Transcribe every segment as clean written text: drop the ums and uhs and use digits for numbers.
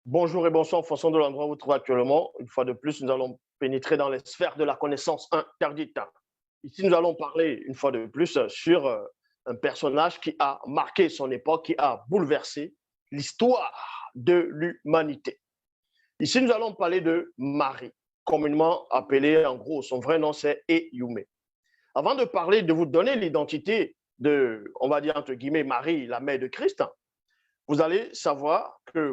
Bonjour et bonsoir en fonction de l'endroit où vous vous trouvez actuellement. Une fois de plus, nous allons pénétrer dans les sphères de la connaissance interdite. Ici, nous allons parler une fois de plus sur un personnage qui a marqué son époque, qui a bouleversé l'histoire de l'humanité. Ici, nous allons parler de Marie, communément appelée en gros, son vrai nom c'est Eyume. Avant de parler, de vous donner l'identité de, on va dire entre guillemets, Marie, la mère de Christ, vous allez savoir que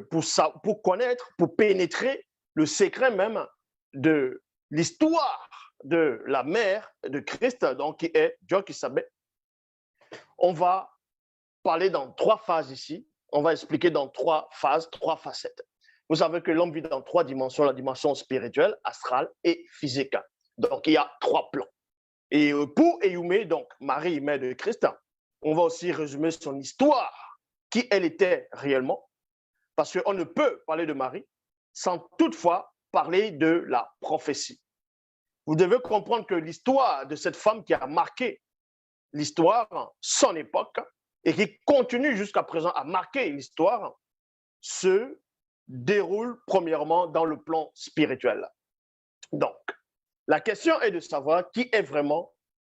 pour connaître, pour pénétrer le secret même de l'histoire de la mère de Christ, donc qui est Dieu qui s'appelle, on va parler dans trois phases ici. On va expliquer dans trois phases, trois facettes. Vous savez que l'homme vit dans trois dimensions, la dimension spirituelle, astrale et physique. Donc, il y a trois plans. Et pour Eyume, donc Marie, mère de Christ, on va aussi résumer son histoire, qui elle était réellement, parce qu'on ne peut parler de Marie sans toutefois parler de la prophétie. Vous devez comprendre que l'histoire de cette femme qui a marqué l'histoire, son époque, et qui continue jusqu'à présent à marquer l'histoire, se déroule premièrement dans le plan spirituel. Donc, la question est de savoir qui est vraiment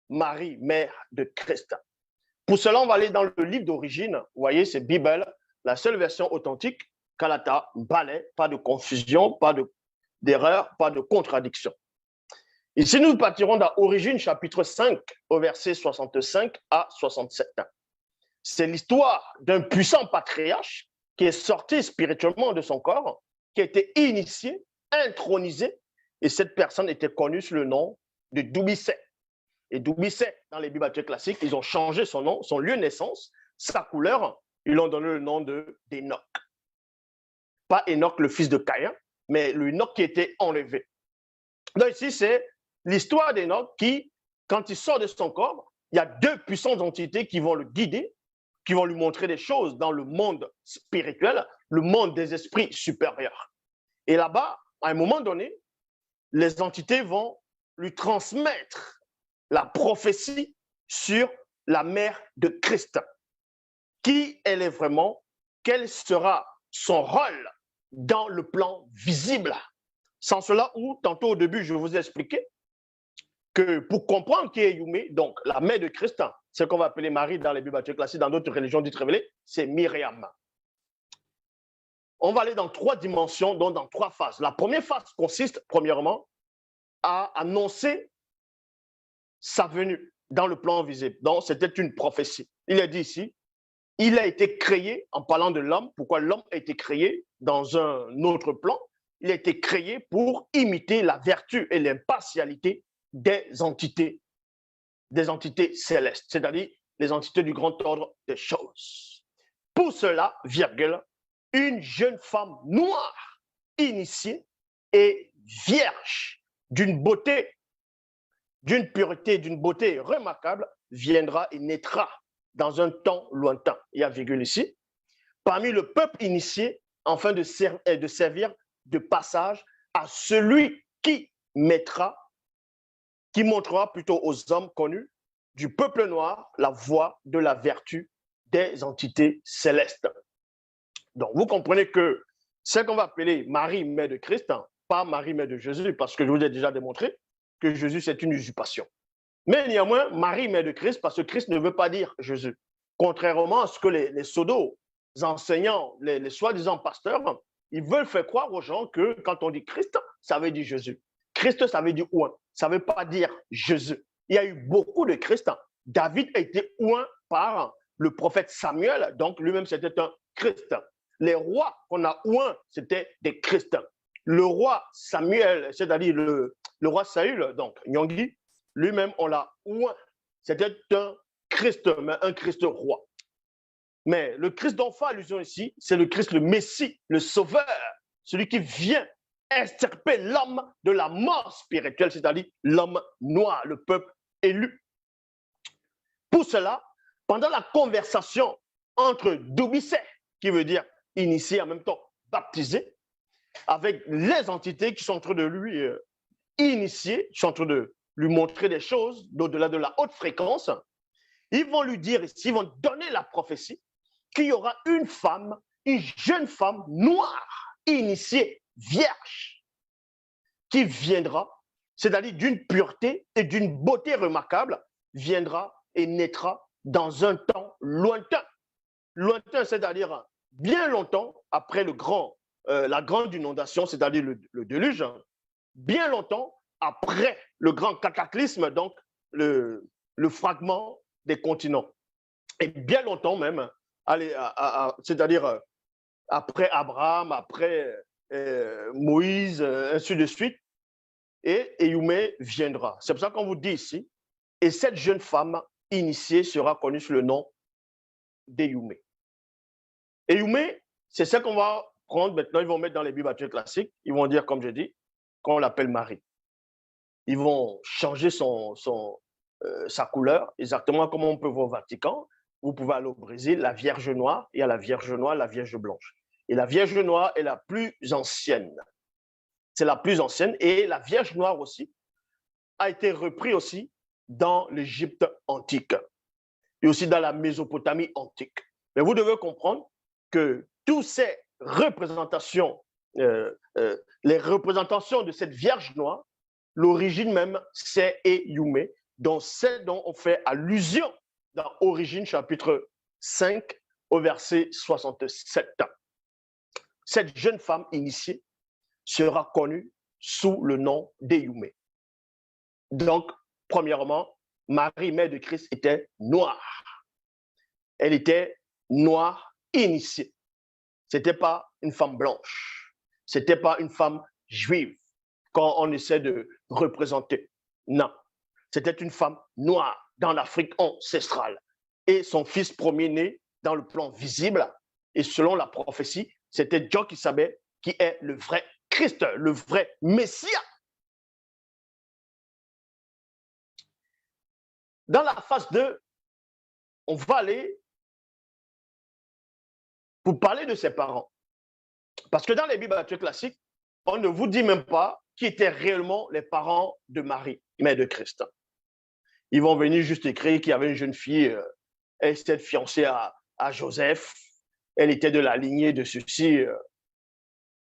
Marie, mère de Christ. Pour cela, on va aller dans le livre d'origine. Vous voyez, c'est Bible, la seule version authentique, Kalata, Balai, pas de confusion, pas d'erreur, pas de contradiction. Ici, nous partirons dans Origine, chapitre 5, au verset 65 à 67. C'est l'histoire d'un puissant patriarche qui est sorti spirituellement de son corps, qui a été initié, intronisé, et cette personne était connue sous le nom de Dubicet. Et Dubicet, dans les Bibles classiques, ils ont changé son nom, son lieu de naissance, sa couleur, ils lui ont donné le nom d'Enoch. Pas Enoch, le fils de Caïn, mais le Enoch qui était enlevé. Donc ici, c'est l'histoire d'Enoch qui, quand il sort de son corps, il y a deux puissantes entités qui vont le guider, qui vont lui montrer des choses dans le monde spirituel, le monde des esprits supérieurs. Et là-bas, à un moment donné, les entités vont lui transmettre la prophétie sur la mère de Christ. Qui elle est vraiment, quel sera son rôle dans le plan visible. Sans cela, où tantôt au début, je vous ai expliqué que pour comprendre qui est Eyume, donc la mère de Christ, ce qu'on va appeler Marie dans les Bibles classiques, dans d'autres religions dites révélées, c'est Myriam. On va aller dans trois dimensions, donc dans trois phases. La première phase consiste, premièrement, à annoncer sa venue dans le plan visible. Donc, c'était une prophétie. Il est dit ici, il a été créé, en parlant de l'homme, pourquoi l'homme a été créé dans un autre plan, il a été créé pour imiter la vertu et l'impartialité des entités célestes, c'est-à-dire les entités du grand ordre des choses. Pour cela, virgule, une jeune femme noire, initiée et vierge, d'une beauté, d'une pureté, d'une beauté remarquable, viendra et naîtra dans un temps lointain. Il y a virgule ici. Parmi le peuple initié, afin de servir de passage à celui qui montrera plutôt aux hommes connus du peuple noir la voie de la vertu des entités célestes. Donc, vous comprenez que ce qu'on va appeler Marie, mère de Christ, pas Marie, mère de Jésus, parce que je vous ai déjà démontré que Jésus, c'est une usurpation. Mais néanmoins, Marie, mère de Christ, parce que Christ ne veut pas dire Jésus. Contrairement à ce que les pseudo enseignants, les soi-disant pasteurs, ils veulent faire croire aux gens que quand on dit Christ, ça veut dire Jésus. Christ, ça veut dire oint. Ça ne veut pas dire Jésus. Il y a eu beaucoup de Christ. David a été oint par le prophète Samuel, donc lui-même c'était un Christ. Les rois qu'on a oint, c'était des Christ. Le roi Samuel, c'est-à-dire le roi Saül, donc Nyonggi, lui-même on l'a oint. C'était un Christ, mais un Christ roi. Mais le Christ dont fait allusion ici, c'est le Christ, le Messie, le Sauveur, celui qui vient extirper l'homme de la mort spirituelle, c'est-à-dire l'homme noir, le peuple élu. Pour cela, pendant la conversation entre Dubicet, qui veut dire initié en même temps baptisé, avec les entités qui sont en train de lui initier, qui sont en train de lui montrer des choses d'au-delà de la haute fréquence, ils vont lui dire ici, ils vont donner la prophétie qu'il y aura une femme, une jeune femme noire initiée, vierge, qui viendra, c'est-à-dire d'une pureté et d'une beauté remarquable, viendra et naîtra dans un temps lointain. Lointain, c'est-à-dire bien longtemps après la grande inondation, c'est-à-dire le déluge, bien longtemps après le grand cataclysme, donc le fragment des continents. Et bien longtemps même, c'est-à-dire après Abraham, après Moïse, ainsi de suite, et Éyoumé viendra. C'est pour ça qu'on vous dit ici, et cette jeune femme initiée sera connue sous le nom d'Éyoumé. Éyoumé, c'est ça qu'on va prendre maintenant, ils vont mettre dans les Bibles classiques, ils vont dire, comme je dis, qu'on l'appelle Marie. Ils vont changer sa couleur, exactement comme on peut voir au Vatican. Vous pouvez aller au Brésil, la Vierge noire, il y a la Vierge noire, la Vierge blanche. Et la Vierge noire est la plus ancienne. C'est la plus ancienne. Et la Vierge noire aussi a été reprise aussi dans l'Égypte antique et aussi dans la Mésopotamie antique. Mais vous devez comprendre que toutes ces représentations, les représentations de cette Vierge noire, l'origine même, c'est Éyoumé, dont on fait allusion dans Origine chapitre 5 au verset 67. Cette jeune femme initiée sera connue sous le nom d'Éyoumé. Donc, premièrement, Marie, mère de Christ, était noire. Elle était noire initiée. Ce n'était pas une femme blanche. Ce n'était pas une femme juive, quand on essaie de représenter. Non. C'était une femme noire dans l'Afrique ancestrale. Et son fils premier-né dans le plan visible. Et selon la prophétie, c'était Dieu qui savait qui est le vrai Christ, le vrai Messie. Dans la phase 2, on va aller pour parler de ses parents. Parce que dans les Bibles classiques, on ne vous dit même pas qui étaient réellement les parents de Marie, mère de Christ. Ils vont venir juste écrire qu'il y avait une jeune fille, elle était fiancée à Joseph, elle était de la lignée de ceci.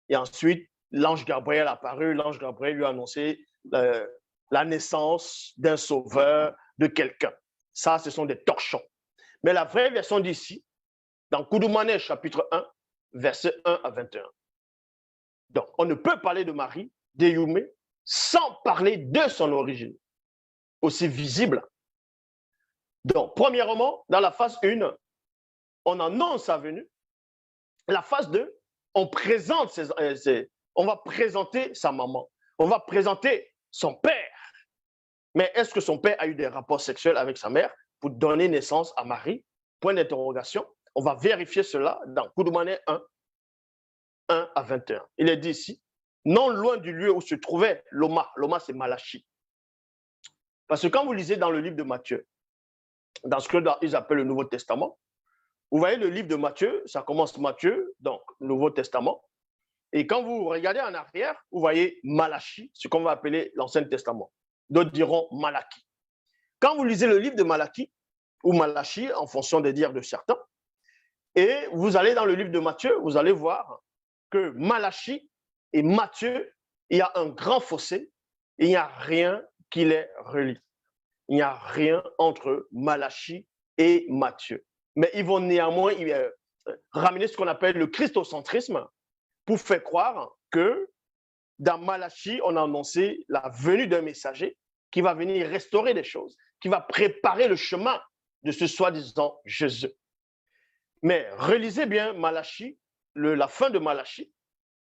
Et ensuite, l'ange Gabriel apparut, l'ange Gabriel lui a annoncé la naissance d'un sauveur, de quelqu'un. Ça, ce sont des torchons. Mais la vraie version d'ici, dans Koudoumane, chapitre 1, versets 1 à 21. Donc, on ne peut parler de Marie, d'Éyoumé, sans parler de son origine, aussi visible. Donc, premièrement, dans la phase 1, on annonce sa venue. La phase 2, on va présenter sa maman. On va présenter son père. Mais est-ce que son père a eu des rapports sexuels avec sa mère pour donner naissance à Marie? Point d'interrogation. On va vérifier cela dans Koudoumane 1, 1 à 21. Il est dit ici, non loin du lieu où se trouvait Loma. Loma, c'est Malachi. Parce que quand vous lisez dans le livre de Matthieu, dans ce qu'ils appellent le Nouveau Testament, vous voyez le livre de Matthieu, ça commence Matthieu, donc Nouveau Testament. Et quand vous regardez en arrière, vous voyez Malachi, ce qu'on va appeler l'Ancien Testament. D'autres diront Malachie. Quand vous lisez le livre de Malachie, ou Malachi, en fonction des dires de certains, et vous allez dans le livre de Matthieu, vous allez voir que Malachi et Matthieu, il y a un grand fossé, il n'y a rien qui les relie. Il n'y a rien entre Malachi et Matthieu. Mais ils vont néanmoins ramener ce qu'on appelle le christocentrisme pour faire croire que dans Malachi, on a annoncé la venue d'un messager qui va venir restaurer les choses, qui va préparer le chemin de ce soi-disant Jésus. Mais relisez bien Malachi, la fin de Malachi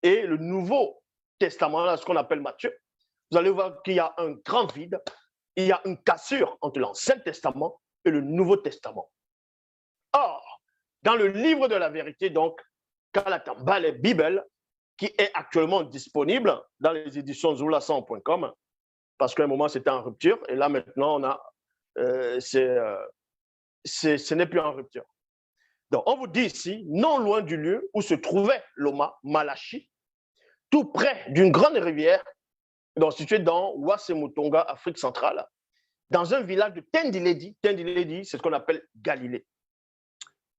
et le Nouveau Testament, ce qu'on appelle Matthieu. Vous allez voir qu'il y a un grand vide, il y a une cassure entre l'Ancien Testament et le Nouveau Testament. Or, dans le livre de la vérité, donc, Kalatamba, les Bibles, qui est actuellement disponible dans les éditions zoulasan.com, parce qu'à un moment, c'était en rupture, et là, maintenant, ce n'est plus en rupture. Donc, on vous dit ici, non loin du lieu où se trouvait Loma, Malachi, tout près d'une grande rivière, donc située dans Ouassemutonga, Afrique centrale, dans un village de Tendiledi. Tendiledi, c'est ce qu'on appelle Galilée.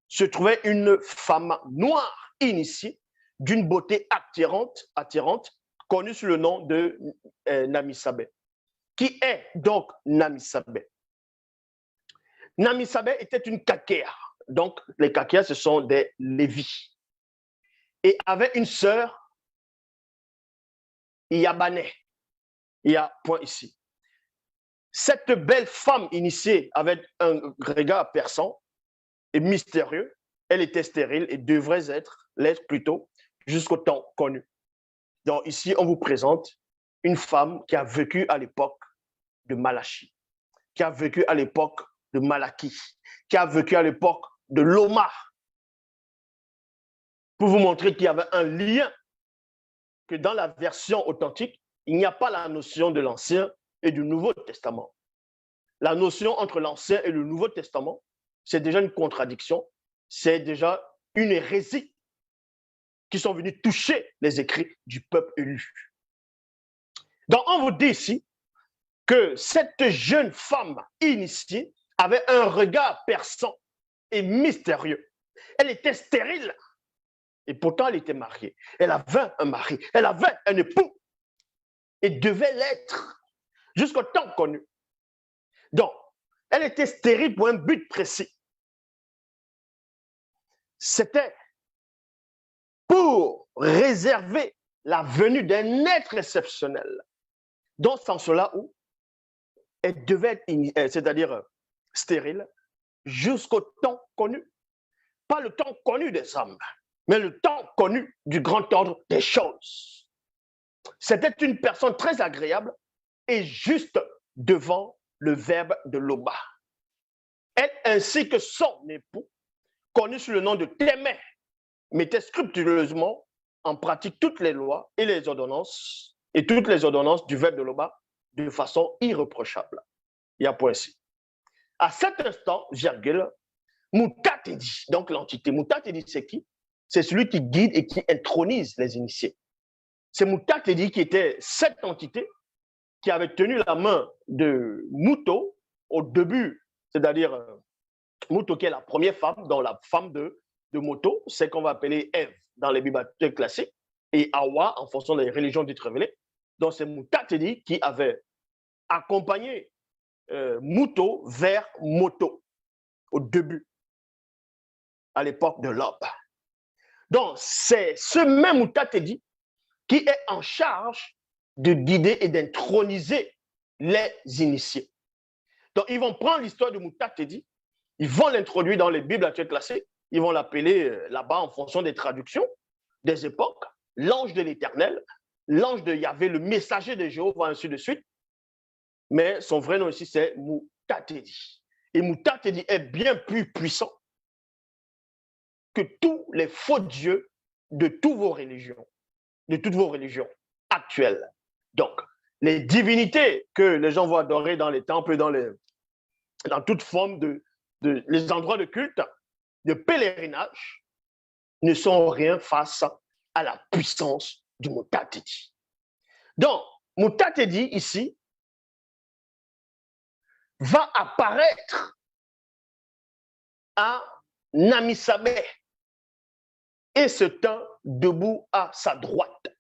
Se trouvait une femme noire initiée d'une beauté attirante, connue sous le nom de Namisabé. Qui est donc Namisabé? Namisabé était une kakère. Donc, les kakères, ce sont des Lévis. Et avait une sœur, Yabané. Il y a point ici. Cette belle femme initiée avec un regard perçant et mystérieux, elle était stérile et devrait l'être plutôt jusqu'au temps connu. Donc ici, on vous présente une femme qui a vécu à l'époque de Malachi, qui a vécu à l'époque de Malachie, qui a vécu à l'époque de Loma, pour vous montrer qu'il y avait un lien, que dans la version authentique, il n'y a pas la notion de l'Ancien et du Nouveau Testament. La notion entre l'Ancien et le Nouveau Testament, c'est déjà une contradiction, c'est déjà une hérésie qui sont venus toucher les écrits du peuple élu. Donc, on vous dit ici que cette jeune femme initiée avait un regard perçant et mystérieux. Elle était stérile et pourtant elle était mariée. Elle avait un mari, elle avait un époux et devait l'être jusqu'au temps connu. Donc, elle était stérile pour un but précis. C'était pour réserver la venue d'un être exceptionnel. Dans ce sens-là où elle devait être, c'est-à-dire stérile, jusqu'au temps connu. Pas le temps connu des hommes, mais le temps connu du grand ordre des choses. C'était une personne très agréable et juste devant le verbe de Loba. Elle ainsi que son époux, connu sous le nom de Témé, mettait scrupuleusement en pratique toutes les lois et les ordonnances du verbe de Loba de façon irréprochable. Il y a point ici. À cet instant, virgule, Moutatedi, donc l'entité. Moutatedi, c'est qui? C'est celui qui guide et qui intronise les initiés. C'est Moutatedi qui était cette entité qui avait tenu la main de Mouto au début, c'est-à-dire Mouto qui est la première femme, dans la femme de Moto, c'est qu'on va appeler Ève dans les bibliothèques classiques, et Hawa en fonction des religions dites révélées. Donc c'est Moutatedi qui avait accompagné Mouto vers Moto au début, à l'époque de l'Aube. Donc c'est ce même Moutatedi qui est en charge de guider et d'introniser les initiés. Donc ils vont prendre l'histoire de Moutatedi, ils vont l'introduire dans les bibliothèques classiques, ils vont l'appeler là-bas en fonction des traductions des époques, l'ange de l'Éternel, l'ange de Yahvé, le messager de Jéhovah, ainsi de suite. Mais son vrai nom ici, c'est Moutatedi. Et Moutatedi est bien plus puissant que tous les faux dieux de toutes vos religions actuelles. Donc, les divinités que les gens vont adorer dans les temples, dans toute forme les endroits de culte, de pèlerinage, ne sont rien face à la puissance du Moutatedi. Donc, Moutatedi, ici, va apparaître à Namisabé et se tint debout à sa droite.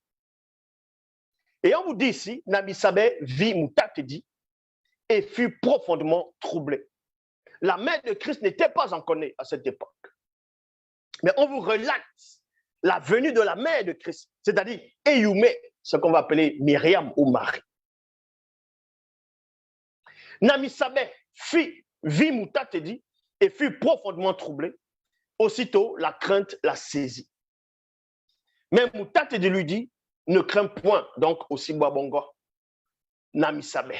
Et on vous dit ici, Namisabé vit Moutatedi et fut profondément troublé. La mère de Christ n'était pas encore née à cette époque. Mais on vous relate la venue de la mère de Christ, c'est-à-dire Eyumé, ce qu'on va appeler Myriam ou Marie. Namisabé vit Moutatedi et fut profondément troublé. Aussitôt, la crainte la saisit. Mais Moutatedi lui dit, ne crains point, donc aussi Babongo, Namisabé,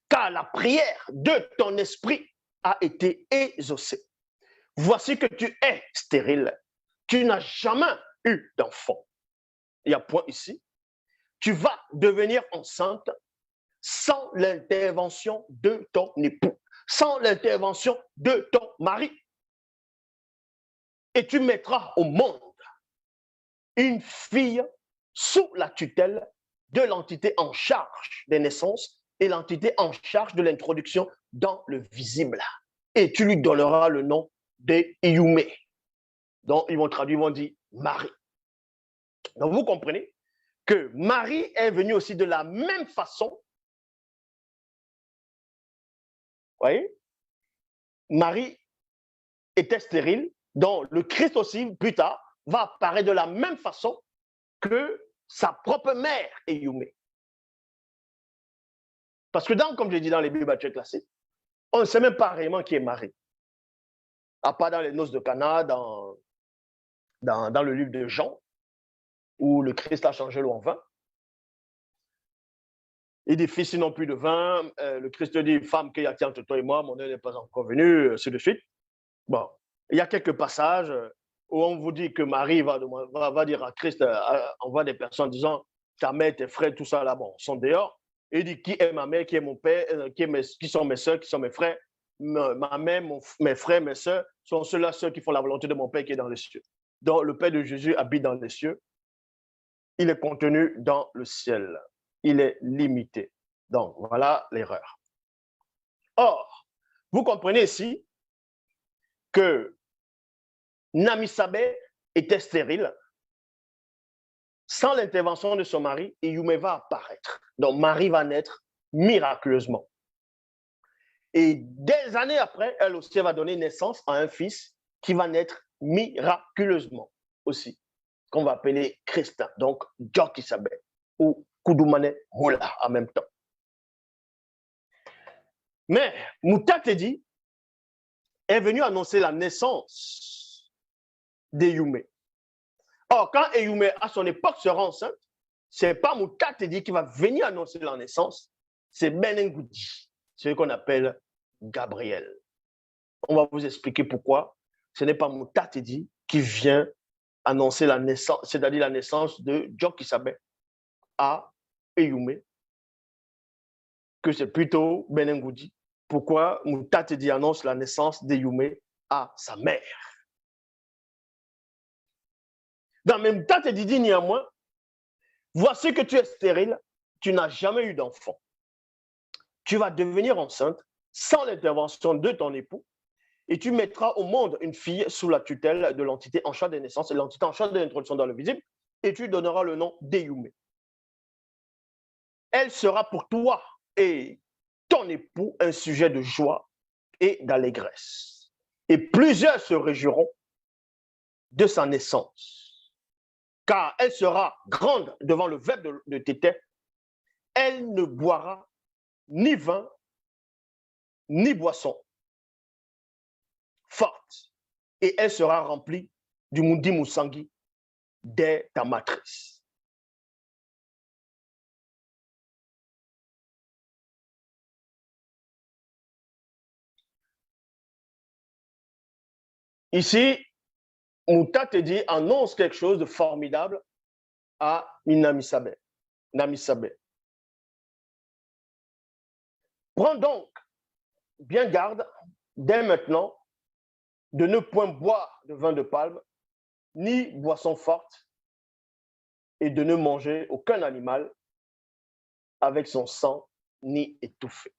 car la prière de ton esprit a été exaucée. Voici que tu es stérile, tu n'as jamais eu d'enfant. Il y a point ici. Tu vas devenir enceinte sans l'intervention de ton époux, sans l'intervention de ton mari. Et tu mettras au monde une fille sous la tutelle de l'entité en charge des naissances et l'entité en charge de l'introduction dans le visible. Et tu lui donneras le nom de Iyumé. Donc, ils vont traduire, ils vont dire Marie. Donc, vous comprenez que Marie est venue aussi de la même façon. Vous voyez? Marie était stérile, donc le Christ aussi, plus tard, va apparaître de la même façon que sa propre mère, Eyumé. Parce que, comme je dis dans les Bibles classiques, on ne sait même pas réellement qui est Marie. À part dans les noces de Cana, dans le livre de Jean, où le Christ a changé l'eau en vin. Il dit, fils, ils n'ont plus de vin. Le Christ dit, femme, qu'il y a entre toi et moi, mon heure n'est pas encore venue, ainsi de suite. Bon, il y a quelques passages où on vous dit que Marie va dire à Christ, on voit des personnes disant, ta mère, tes frères, tout ça là, bon, sont dehors. Et il dit, qui est ma mère, qui est mon père, qui sont mes soeurs, qui sont mes frères. Ma mère, mes frères, mes soeurs sont ceux-là, ceux qui font la volonté de mon Père qui est dans les cieux. Donc, le Père de Jésus habite dans les cieux. Il est contenu dans le ciel. Il est limité. Donc, voilà l'erreur. Or, vous comprenez ici que Namisabé était stérile. Sans l'intervention de son mari, Eyumé va apparaître. Donc, Marie va naître miraculeusement. Et des années après, elle aussi va donner naissance à un fils qui va naître miraculeusement aussi, qu'on va appeler Christ, donc Djokisabé ou Koudoumane Moula en même temps. Mais Moutatedi est venu annoncer la naissance d'Eyumé. Or, quand Eyumé, à son époque, sera enceinte, ce n'est pas Moutatedi qui va venir annoncer la naissance, c'est Benengoudi, ce qu'on appelle Gabriel. On va vous expliquer pourquoi ce n'est pas Moutatedi qui vient annoncer la naissance, c'est-à-dire la naissance de Djokisabé à Eyumé, que c'est plutôt Benengoudi. Pourquoi Moutatedi annonce la naissance d'Eyumé à sa mère. Dans même Moutatedi dit néanmoins, voici que tu es stérile, tu n'as jamais eu d'enfant. Tu vas devenir enceinte sans l'intervention de ton époux et tu mettras au monde une fille sous la tutelle de l'entité en charge des naissances et l'entité en charge de l'introduction dans le visible et tu donneras le nom d'Eyumé. Elle sera pour toi et ton époux un sujet de joie et d'allégresse. Et plusieurs se réjouiront de sa naissance, car elle sera grande devant le verbe de Tété. Elle ne boira ni vin, ni boisson forte, et elle sera remplie du Mundi Moussangi dès ta matrice. Ici, Moutatedi annonce quelque chose de formidable à Namisabé. Prends donc bien garde, dès maintenant, de ne point boire de vin de palme, ni boisson forte, et de ne manger aucun animal avec son sang, ni étouffé.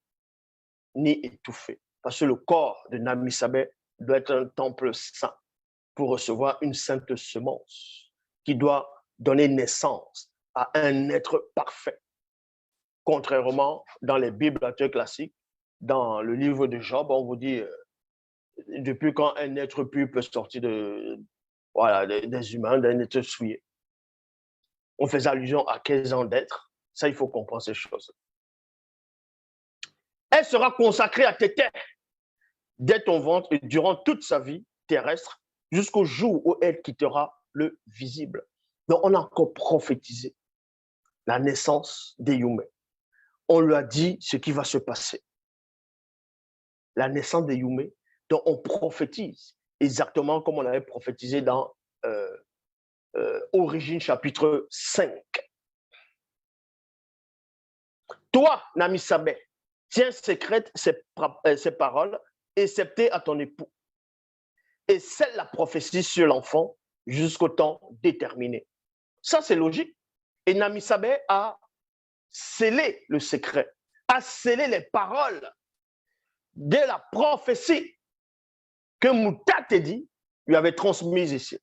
Parce que le corps de Namisabé doit être un temple saint pour recevoir une sainte semence qui doit donner naissance à un être parfait. Contrairement dans les Bibles classiques, dans le livre de Job, on vous dit depuis quand un être pur peut sortir des humains, d'un être souillé. On fait allusion à 15 ans d'être. Ça, il faut comprendre ces choses. Elle sera consacrée à Tété dès ton ventre et durant toute sa vie terrestre jusqu'au jour où elle quittera le visible. Donc, on a encore prophétisé la naissance d'Eyumé. On lui a dit ce qui va se passer. La naissance d'Eyumé, donc on prophétise exactement comme on avait prophétisé dans Origine chapitre 5. Toi, Namisabé, tiens secrète ces paroles, excepté à ton époux, et scelle la prophétie sur l'enfant jusqu'au temps déterminé. Ça, c'est logique. Et Namisabé a scellé le secret, a scellé les paroles de la prophétie que Moutatedi lui avait transmise ici.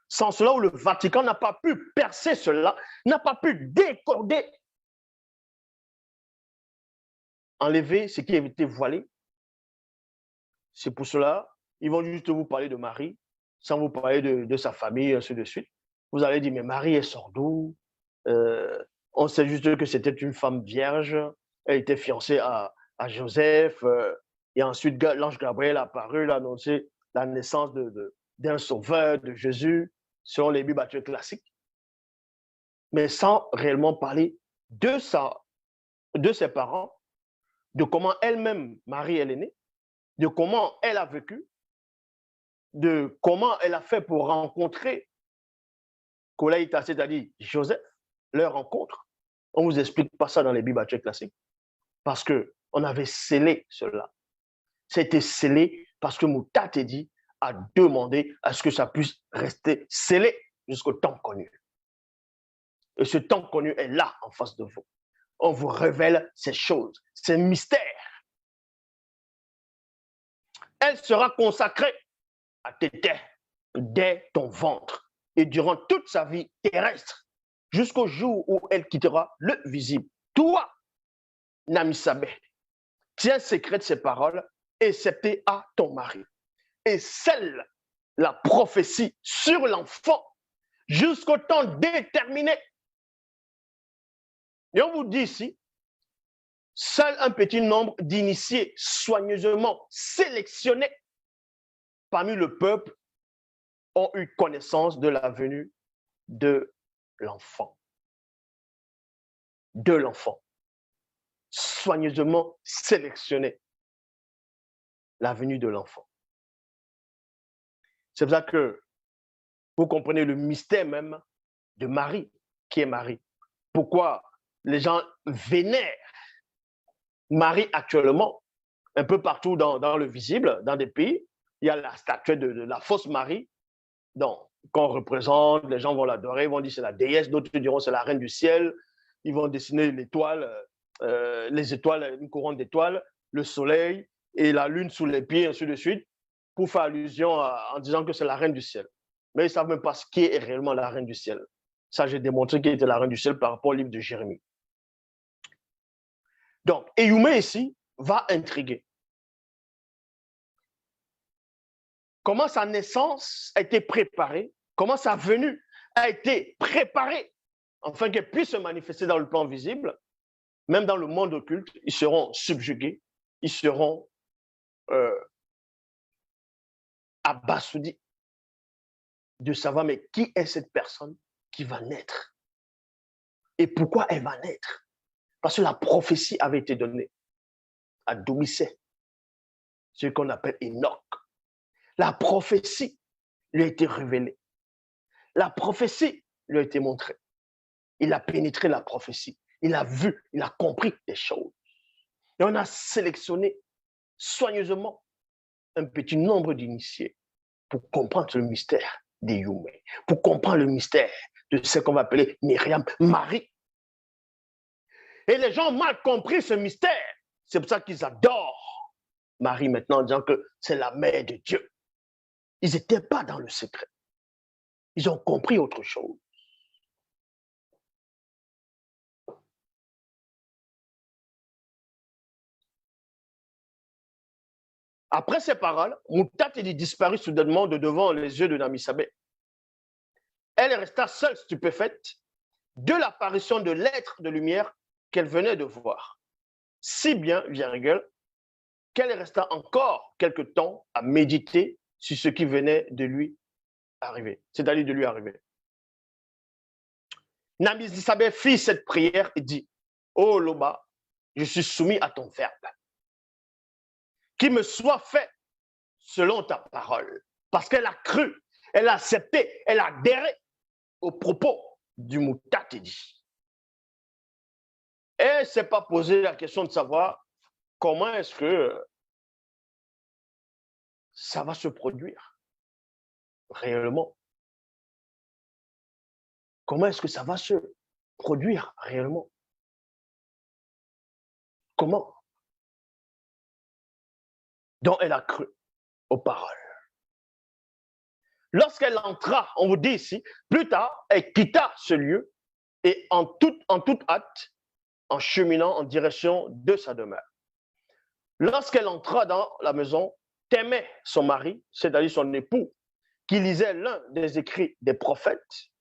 Sans cela, où le Vatican n'a pas pu percer cela, n'a pas pu décoder, enlever ce qui avait été voilé. C'est pour cela, ils vont juste vous parler de Marie, sans vous parler de sa famille, ainsi de suite. Vous allez dire, mais Marie est sort d'où? On sait juste que c'était une femme vierge, elle était fiancée à Joseph, et ensuite l'ange Gabriel a apparu, il a annoncé la naissance d'un sauveur, de Jésus, selon les Bibles classiques, mais sans réellement parler de ses parents, de comment elle-même, Marie, elle est née, de comment elle a vécu, de comment elle a fait pour rencontrer Kolaïta, c'est-à-dire Joseph, leur rencontre. On ne vous explique pas ça dans les Bibles classiques parce qu'on avait scellé cela. C'était scellé parce que Moutatedi a demandé à ce que ça puisse rester scellé jusqu'au temps connu. Et ce temps connu est là, en face de vous. On vous révèle ces choses, ces mystères. Elle sera consacrée à Tété dès ton ventre et durant toute sa vie terrestre, jusqu'au jour où elle quittera le visible. Toi, Namisabé, tiens secret de ces paroles, excepté à ton mari, et scelle la prophétie sur l'enfant jusqu'au temps déterminé. Et on vous dit ici, seul un petit nombre d'initiés soigneusement sélectionnés parmi le peuple ont eu connaissance de la venue de l'enfant. De l'enfant. Soigneusement sélectionné la venue de l'enfant. C'est pour ça que vous comprenez le mystère même de Marie, qui est Marie. Pourquoi les gens vénèrent Marie actuellement, un peu partout dans le visible, dans des pays. Il y a la statue de la fausse Marie, qu'on représente, les gens vont l'adorer, ils vont dire c'est la déesse, d'autres diront c'est la reine du ciel, ils vont dessiner l'étoile, les étoiles, une couronne d'étoiles, le soleil et la lune sous les pieds, ainsi de suite, pour faire allusion en disant que c'est la reine du ciel. Mais ils ne savent même pas ce qui est réellement la reine du ciel. Ça, j'ai démontré qu'elle était la reine du ciel par rapport au livre de Jérémie. Donc, Eyoumé ici va intriguer. Comment sa naissance a été préparée, comment sa venue a été préparée, afin qu'elle puisse se manifester dans le plan visible, même dans le monde occulte, ils seront subjugués, ils seront abasourdis de savoir, mais qui est cette personne qui va naître? Et pourquoi elle va naître? Parce que la prophétie avait été donnée à Domicée, ce qu'on appelle Enoch. La prophétie lui a été révélée. La prophétie lui a été montrée. Il a pénétré la prophétie. Il a vu, il a compris des choses. Et on a sélectionné soigneusement un petit nombre d'initiés pour comprendre le mystère des Youmé, pour comprendre le mystère de ce qu'on va appeler Myriam, Marie. Et les gens ont mal compris ce mystère. C'est pour ça qu'ils adorent Marie maintenant en disant que c'est la mère de Dieu. Ils n'étaient pas dans le secret. Ils ont compris autre chose. Après ces paroles, Moutatedi disparut soudainement de devant les yeux de Namisabé. Elle resta seule stupéfaite de l'apparition de l'être de lumière qu'elle venait de voir. Si bien, virgule, qu'elle resta encore quelque temps à méditer sur ce qui venait de lui arriver, c'est-à-dire de lui arriver. Namisabé fit cette prière et dit, « Oh Loba, je suis soumis à ton verbe. Qu'il me soit fait selon ta parole. » Parce qu'elle a cru, elle a accepté, elle a adhéré aux propos du Moutatedi. Et elle ne s'est pas posé la question de savoir comment est-ce que ça va se produire réellement. Comment est-ce que ça va se produire réellement? Comment? Donc elle a cru aux paroles. Lorsqu'elle entra, on vous dit ici, plus tard, elle quitta ce lieu et en toute hâte, en cheminant en direction de sa demeure. Lorsqu'elle entra dans la maison, t'aimait son mari, c'est-à-dire son époux, qui lisait l'un des écrits des prophètes,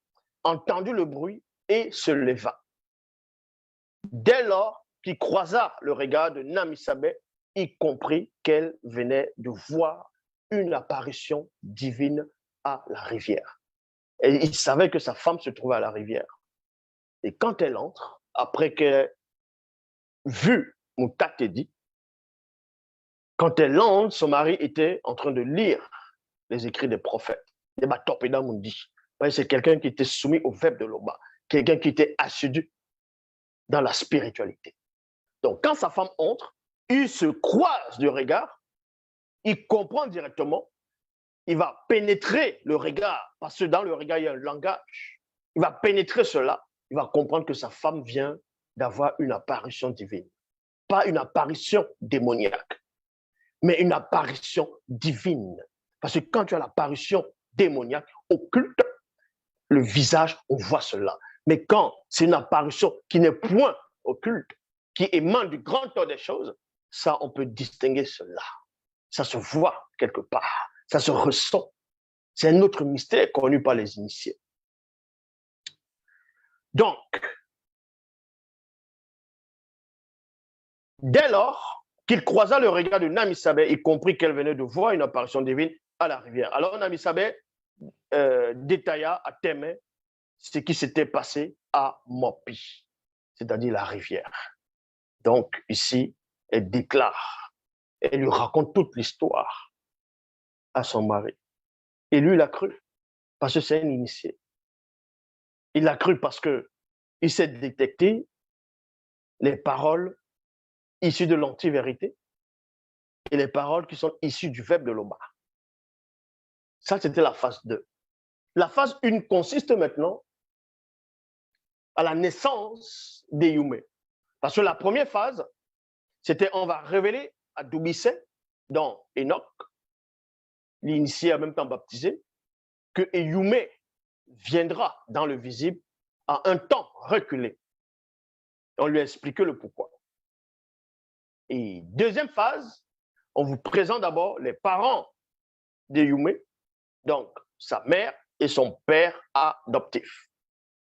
entendit le bruit et se leva. Dès lors qu'il croisa le regard de Namisabé, il comprit qu'elle venait de voir une apparition divine à la rivière. Et il savait que sa femme se trouvait à la rivière. Et quand elle entre, après qu'elle ait vu Moutatedi, quand elle entre, son mari était en train de lire les écrits des prophètes. C'est quelqu'un qui était soumis au verbe de l'Oba, quelqu'un qui était assidu dans la spiritualité. Donc, quand sa femme entre, il se croise du regard, il comprend directement, il va pénétrer le regard, parce que dans le regard, il y a un langage. Il va pénétrer cela, il va comprendre que sa femme vient d'avoir une apparition divine. Pas une apparition démoniaque, mais une apparition divine. Parce que quand tu as l'apparition démoniaque, occulte, le visage, on voit cela. Mais quand c'est une apparition qui n'est point occulte, qui émane du grand temps des choses, ça, on peut distinguer cela. Ça se voit quelque part, ça se ressent. C'est un autre mystère connu par les initiés. Donc, dès lors qu'il croisa le regard de Namisabé, il comprit qu'elle venait de voir une apparition divine à la rivière. Alors Namisabé détailla à Témé ce qui s'était passé à Mopi, c'est-à-dire la rivière. Donc ici, elle déclare, elle lui raconte toute l'histoire à son mari. Et lui, il a cru, parce que c'est un initié. Il a cru parce qu'il s'est détecté les paroles issues de l'anti-vérité et les paroles qui sont issues du verbe de l'Oba. Ça, c'était la phase 2. La phase 1 consiste maintenant à la naissance des Yumé. Parce que la première phase, c'était on va révéler à Doubissé, dans Enoch, l'initié en même temps baptisé, que Yumé viendra dans le visible à un temps reculé. On lui a expliqué le pourquoi. Et deuxième phase, on vous présente d'abord les parents de Yumé, donc sa mère et son père adoptif,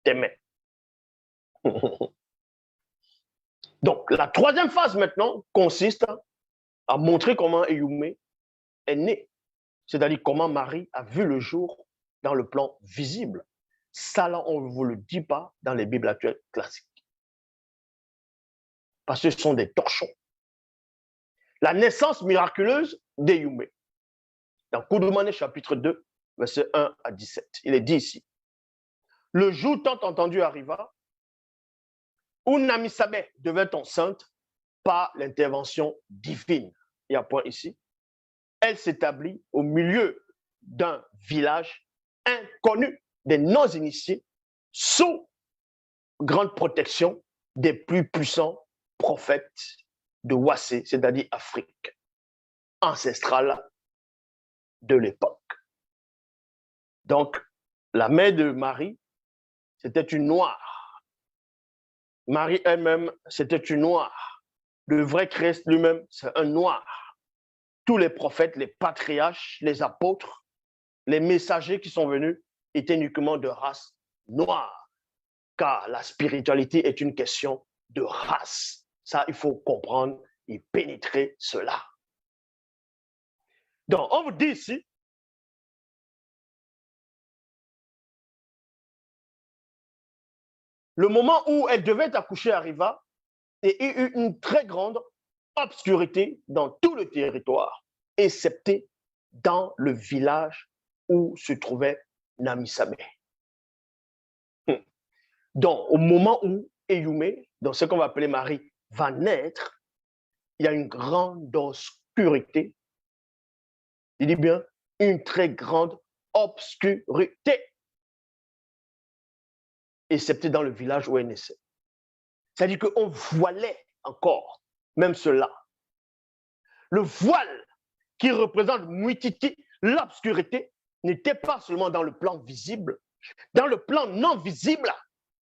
Témé. Donc, la troisième phase maintenant consiste à montrer comment Yumé est né, c'est-à-dire comment Marie a vu le jour dans le plan visible. Ça, là, on ne vous le dit pas dans les Bibles actuelles classiques. Parce que ce sont des torchons. La naissance miraculeuse d'Eyumé. Dans Koudoumane, chapitre 2, versets 1 à 17. Il est dit ici, le jour tant entendu arriva, où Namisabé devint enceinte par l'intervention divine. Il y a un point ici. Elle s'établit au milieu d'un village inconnu des non-initiés, sous grande protection des plus puissants prophètes de Wassé, c'est-à-dire Afrique ancestrale de l'époque. Donc, la mère de Marie, c'était une noire. Marie elle-même, c'était une noire. Le vrai Christ lui-même, c'est un noir. Tous les prophètes, les patriarches, les apôtres, les messagers qui sont venus étaient uniquement de race noire, car la spiritualité est une question de race. Ça, il faut comprendre et pénétrer cela. Donc, on vous dit ici, le moment où elle devait accoucher arriva et il y eut une très grande obscurité dans tout le territoire, excepté dans le village où se trouvait Namisabé. Donc, au moment où Eyumé, donc ce qu'on va appeler Marie, va naître, il y a une grande obscurité. Il dit bien, une très grande obscurité, excepté dans le village où elle naissait. C'est-à-dire qu'on voilait encore, même cela. Le voile qui représente Muititi, l'obscurité, n'était pas seulement dans le plan visible, dans le plan non visible,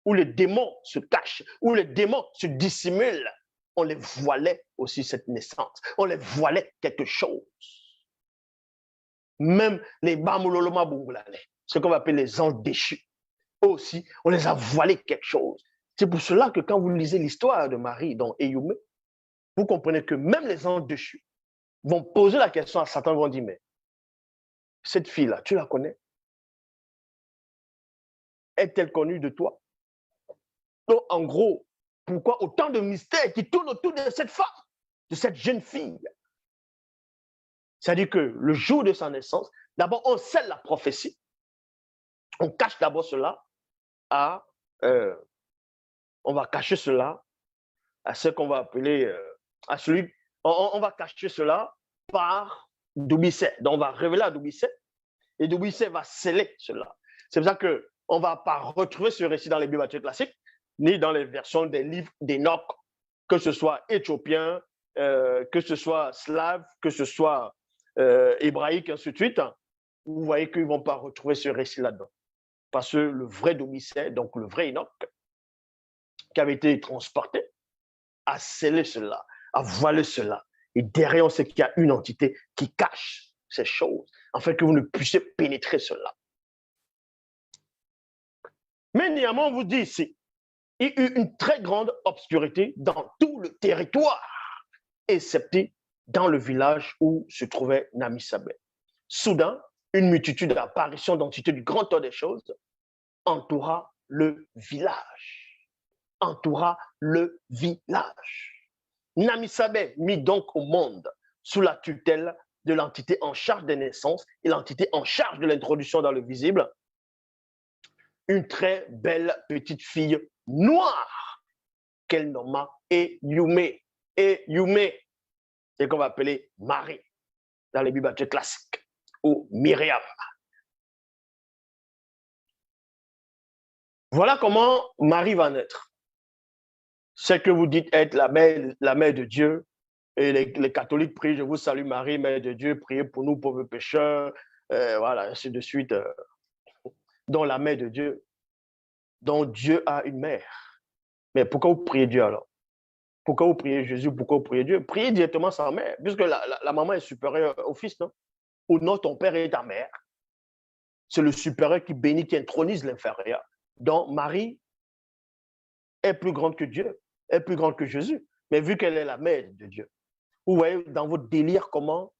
où les démons se cachent, où les démons se dissimulent, on les voilait aussi cette naissance, on les voilait quelque chose. Même les Bamuloloma Bungulane, ce qu'on va appeler les anges déchus, aussi, on les a voilés quelque chose. C'est pour cela que quand vous lisez l'histoire de Marie dans Eyume, vous comprenez que même les anges déchus vont poser la question à Satan, vont dire, mais cette fille-là, tu la connais? Est-elle connue de toi? Donc, en gros, pourquoi autant de mystères qui tournent autour de cette femme, de cette jeune fille? C'est-à-dire que le jour de sa naissance, d'abord, on scelle la prophétie. On cache d'abord cela à... on va cacher cela à ce qu'on va appeler... à celui... On va cacher cela par Doubisset. Donc, on va révéler à Doubisset et Doubisset va sceller cela. C'est pour ça qu'on ne va pas retrouver ce récit dans les Bibles classiques, ni dans les versions des livres d'Enoch, que ce soit éthiopien, que ce soit slave, que ce soit hébraïque, ainsi de suite. Vous voyez qu'ils ne vont pas retrouver ce récit là-dedans. Parce que le vrai Doubisset, donc le vrai Enoch, qui avait été transporté, a scellé cela, a voilé cela. Et derrière, on sait qu'il y a une entité qui cache ces choses, afin que vous ne puissiez pénétrer cela. Mais néanmoins, on vous dit ici, il y a eu une très grande obscurité dans tout le territoire, excepté dans le village où se trouvait Namisabé. Soudain, une multitude d'apparitions d'entités du grand ordre des choses entoura le village. Entoura le village. Namisabé mit donc au monde sous la tutelle de l'entité en charge des naissances et l'entité en charge de l'introduction dans le visible, une très belle petite fille noire qu'elle nomma Eyume. Eyume, c'est qu'on va appeler Marie dans les Bibles classiques, ou Myriam. Voilà comment Marie va naître. C'est que vous dites être la mère de Dieu. Et les catholiques prient, je vous salue Marie, mère de Dieu, priez pour nous pauvres pécheurs, voilà, ainsi de suite. Dont la mère de Dieu, dont Dieu a une mère. Mais pourquoi vous priez Dieu alors? Pourquoi vous priez Jésus? Pourquoi vous priez Dieu? Priez directement sa mère, puisque la maman est supérieure au fils, non? Ou non, ton père est ta mère. C'est le supérieur qui bénit, qui intronise l'inférieur. Donc Marie est plus grande que Dieu, est plus grande que Jésus. Mais vu qu'elle est la mère de Dieu, vous voyez dans votre délire comment,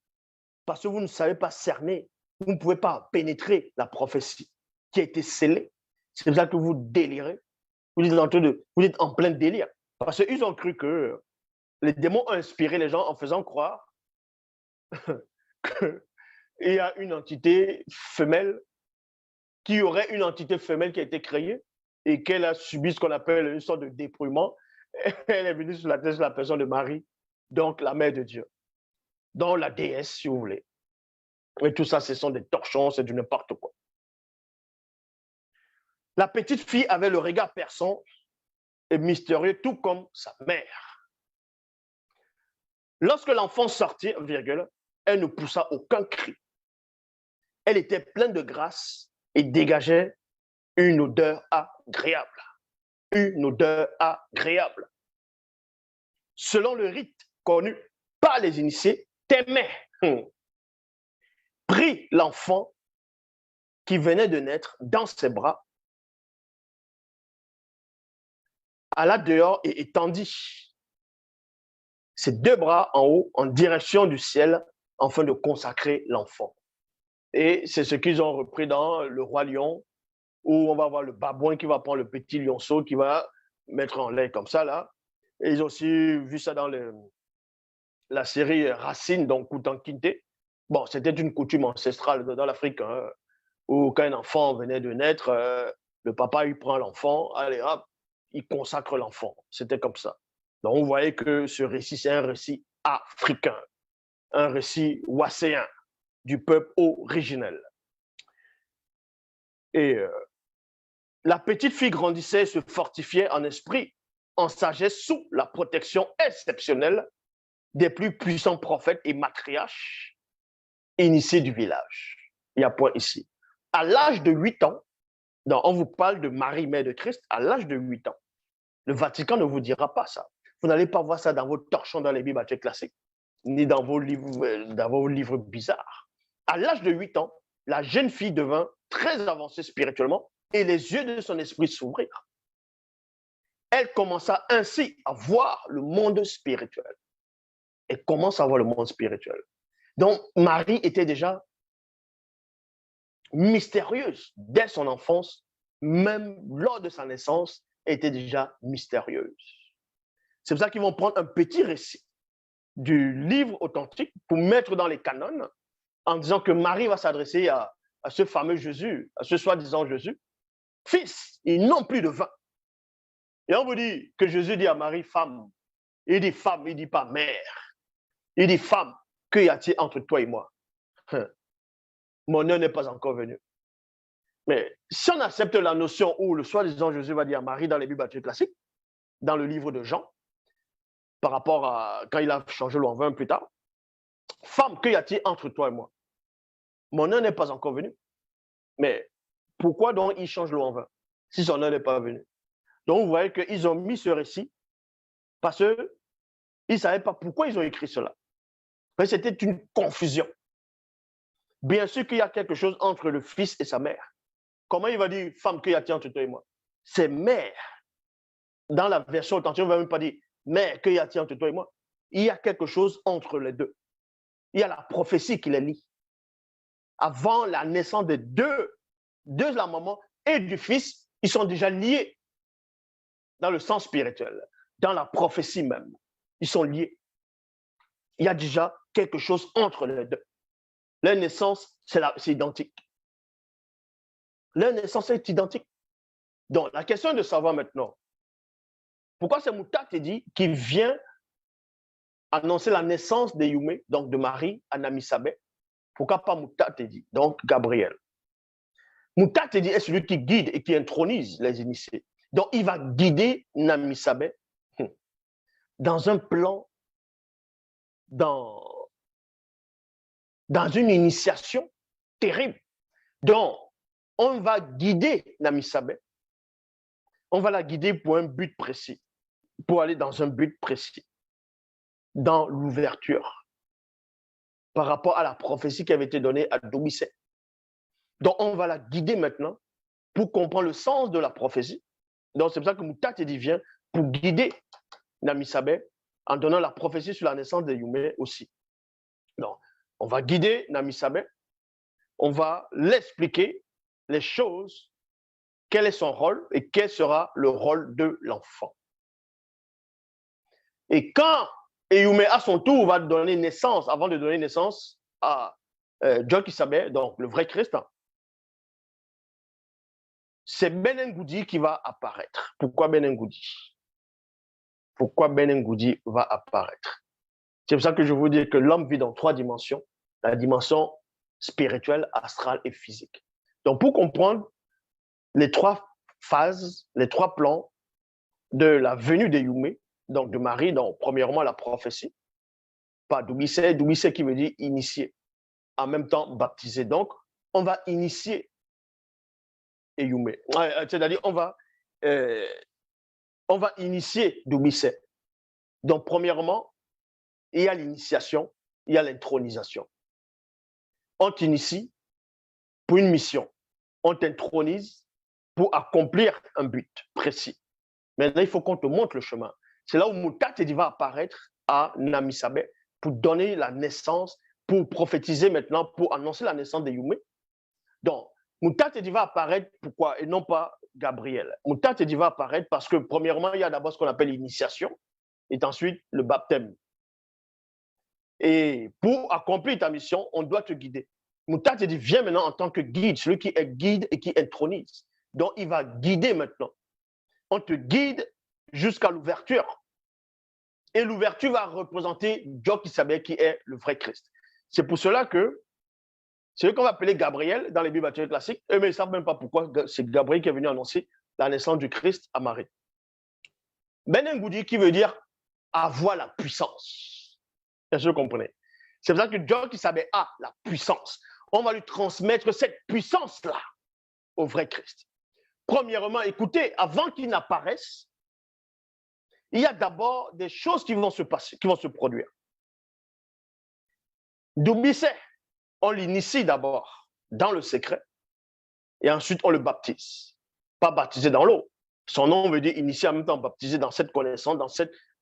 parce que vous ne savez pas cerner, vous ne pouvez pas pénétrer la prophétie qui a été scellée. C'est pour ça que vous délirez. Vous êtes en plein délire. Parce qu'ils ont cru que les démons ont inspiré les gens en faisant croire qu'il y a une entité femelle, qu'il y aurait une entité femelle qui a été créée et qu'elle a subi ce qu'on appelle une sorte de dépouillement. Elle est venue sur la tête de la personne de Marie, donc la mère de Dieu, donc la déesse, si vous voulez. Et tout ça, ce sont des torchons, c'est du n'importe quoi. La petite fille avait le regard perçant et mystérieux, tout comme sa mère. Lorsque l'enfant sortit, virgule, elle ne poussa aucun cri. Elle était pleine de grâce et dégageait une odeur agréable. Une odeur agréable. Selon le rite connu par les initiés, Témé prit l'enfant qui venait de naître dans ses bras, alla dehors et étendit ses deux bras en haut en direction du ciel afin de consacrer l'enfant. Et c'est ce qu'ils ont repris dans Le Roi Lion, où on va voir le babouin qui va prendre le petit lionceau qui va mettre en l'air comme ça là. Et ils ont aussi vu ça dans la série Racine, donc Koutan Kinte. Bon, c'était une coutume ancestrale dans l'Afrique, hein, où quand un enfant venait de naître, le papa il prend l'enfant, allez hop, il consacre l'enfant. C'était comme ça. Donc vous voyez que ce récit, c'est un récit africain, un récit wasséen du peuple originel. Et la petite fille grandissait et se fortifiait en esprit, en sagesse, sous la protection exceptionnelle des plus puissants prophètes et matriarches initiés du village. Il y a point ici. À l'âge de 8 ans, donc on vous parle de Marie, mère de Christ, à l'âge de 8 ans. Le Vatican ne vous dira pas ça. Vous n'allez pas voir ça dans vos torchons dans les Bibles classiques, ni dans vos livres bizarres. À l'âge de 8 ans, la jeune fille devint très avancée spirituellement et les yeux de son esprit s'ouvrirent. Elle commença ainsi à voir le monde spirituel. Elle commence à voir le monde spirituel. Donc, Marie était déjà mystérieuse dès son enfance, même lors de sa naissance, elle était déjà mystérieuse. C'est pour ça qu'ils vont prendre un petit récit du livre authentique pour mettre dans les canons en disant que Marie va s'adresser à ce fameux Jésus, à ce soi-disant Jésus, fils, ils n'ont plus de vin. Et on vous dit que Jésus dit à Marie, femme. Il dit femme, il ne dit pas mère. Il dit femme, qu'y a-t-il entre toi et moi? Mon heure n'est pas encore venue. Mais si on accepte la notion où le soi-disant Jésus va dire à Marie dans les Bibles classiques, dans le livre de Jean, par rapport à quand il a changé l'eau en vin plus tard, femme, qu'y a-t-il entre toi et moi? Mon heure n'est pas encore venue. Mais pourquoi donc il change l'eau en vin si son heure n'est pas venue? Donc vous voyez qu'ils ont mis ce récit parce qu'ils ne savaient pas pourquoi ils ont écrit cela. Mais c'était une confusion. Bien sûr qu'il y a quelque chose entre le fils et sa mère. Comment il va dire femme, qu'y a-t-il entre toi et moi? C'est mère. Dans la version authentique, on ne va même pas dire mère, qu'y a-t-il entre toi et moi? Il y a quelque chose entre les deux. Il y a la prophétie qui les lie. Avant la naissance des deux de la maman et du fils, ils sont déjà liés dans le sens spirituel, dans la prophétie même. Ils sont liés. Il y a déjà quelque chose entre les deux. Leur naissance, c'est identique. Leur naissance est identique. Donc, la question est de savoir maintenant, pourquoi c'est Moutate dit qui vient annoncer la naissance de Yumé, donc de Marie à Namisabé? Pourquoi pas Moutate dit, donc Gabriel? Moutate dit est celui qui guide et qui intronise les initiés. Donc, il va guider Namisabé dans un plan, dans une initiation terrible. Donc, on va guider Namisabé. On va la guider pour un but précis, pour aller dans un but précis, dans l'ouverture, par rapport à la prophétie qui avait été donnée à Domicée. Donc, on va la guider maintenant pour comprendre le sens de la prophétie. Donc, c'est pour ça que Moutate vient pour guider Namisabé en donnant la prophétie sur la naissance de Yumé aussi. Donc, on va guider Namisabé, on va l'expliquer les choses, quel est son rôle et quel sera le rôle de l'enfant. Et quand Yumé, à son tour, va donner naissance, avant de donner naissance à Djokisabé, donc le vrai Christ, c'est Benengoudi qui va apparaître. Pourquoi Benengoudi? Pourquoi Benengoudi va apparaître? C'est pour ça que je vous dis que l'homme vit dans 3 dimensions, la dimension spirituelle, astrale et physique. Donc, pour comprendre les 3 phases, les 3 plans de la venue de Yumé, donc de Marie, donc premièrement la prophétie, pas Doumbissé qui veut dire initier, en même temps baptiser. Donc, on va initier Yumé. C'est-à-dire, on va initier Doumbissé. Donc, premièrement, il y a l'initiation, il y a l'intronisation. On t'initie pour une mission. On t'intronise pour accomplir un but précis. Maintenant, il faut qu'on te montre le chemin. C'est là où Moutate va apparaître à Namisabé pour donner la naissance, pour prophétiser maintenant, pour annoncer la naissance de Yumé. Donc, Moutate va apparaître pourquoi et non pas Gabriel. Moutate va apparaître parce que premièrement, il y a d'abord ce qu'on appelle l'initiation et ensuite le baptême. Et pour accomplir ta mission, on doit te guider. Moutate vient maintenant en tant que guide, celui qui est guide et qui intronise. Donc, il va guider maintenant. On te guide jusqu'à l'ouverture. Et l'ouverture va représenter Djokisabé qui est le vrai Christ. C'est pour cela que c'est ce qu'on va appeler Gabriel dans les Bibles classiques. Mais ils ne savent même pas pourquoi c'est Gabriel qui est venu annoncer la naissance du Christ à Marie. Benengoudi qui veut dire avoir la puissance. Est-ce que vous comprenez? C'est pour ça que Djokisabé a la puissance. on va lui transmettre cette puissance-là au vrai Christ. Premièrement, écoutez, avant qu'il n'apparaisse, il y a d'abord des choses qui vont se passer, qui vont se produire. D'où c'est, on l'initie d'abord dans le secret et ensuite on le baptise. Pas baptisé dans l'eau. Son nom veut dire initié en même temps baptisé dans cette connaissance,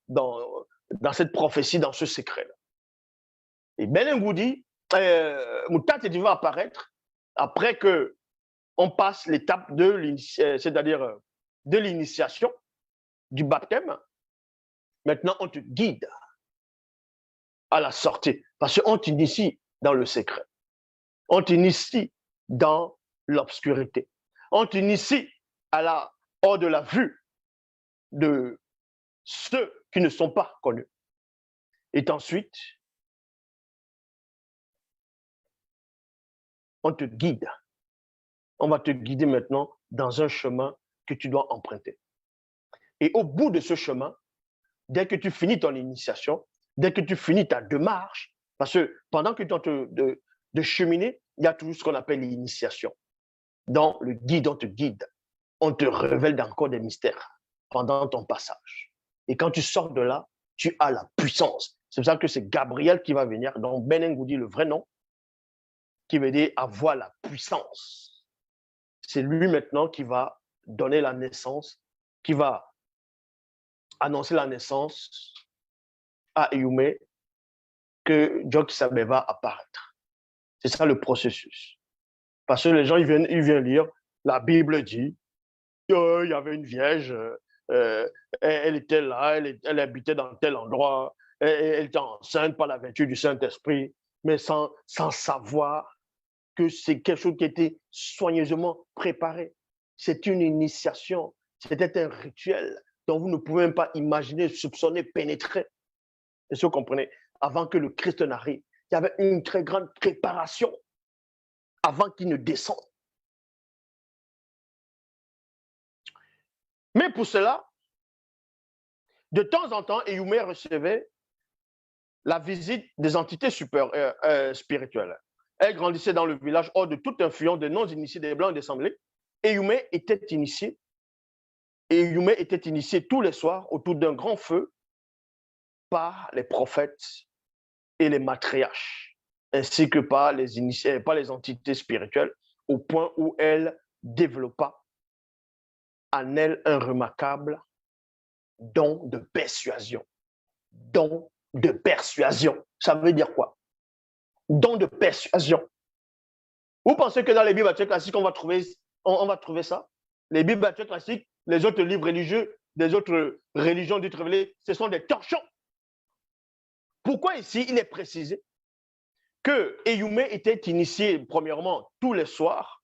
dans cette prophétie, dans ce secret-là. Et Benengoudi, Moutat va apparaître après que on passe l'étape de l'initiation, du baptême. Maintenant, on te guide à la sortie parce qu'on t'initie dans le secret. On t'initie dans l'obscurité. On t'initie hors de la vue de ceux qui ne sont pas connus. Et ensuite, on te guide. On va te guider maintenant dans un chemin que tu dois emprunter. Et au bout de ce chemin, dès que tu finis ton initiation, dès que tu finis ta démarche, parce que pendant que tu es en train de cheminer, il y a toujours ce qu'on appelle l'initiation. Dans le guide, on te guide. On te révèle encore des mystères pendant ton passage. Et quand tu sors de là, tu as la puissance. C'est pour ça que c'est Gabriel qui va venir, donc Benengoudi, le vrai nom, qui veut dire avoir la puissance. C'est lui maintenant qui va donner la naissance, qui va annoncer la naissance à Eyumé que Djok-Sabé va apparaître. C'est ça le processus. Parce que les gens, ils viennent lire, la Bible dit, il y avait une vierge, elle était là, elle habitait dans tel endroit, elle était enceinte par la vertu du Saint-Esprit, mais sans savoir que c'est quelque chose qui était soigneusement préparé. C'est une initiation, c'était un rituel dont vous ne pouvez même pas imaginer, soupçonner, pénétrer. Est-ce que vous comprenez? Avant que le Christ n'arrive, il y avait une très grande préparation avant qu'il ne descende. Mais pour cela, de temps en temps, Eyumé recevait la visite des entités spirituelles. Elle grandissait dans le village hors de toute influence des non-initiés, des blancs d'assemblée. Eyumé était initié. Eyumé était initié tous les soirs autour d'un grand feu par les prophètes et les matriarches, ainsi que par les initiés, par les entités spirituelles, au point où elle développa en elle un remarquable don de persuasion. Don de persuasion. Ça veut dire quoi? Don de persuasion. Vous pensez que dans les Bibles classiques, on va trouver ça? Les Bibles classiques, les autres livres religieux, des autres religions dites révélées, ce sont des torchons. Pourquoi ici, il est précisé que Eyumé était initié, premièrement, tous les soirs,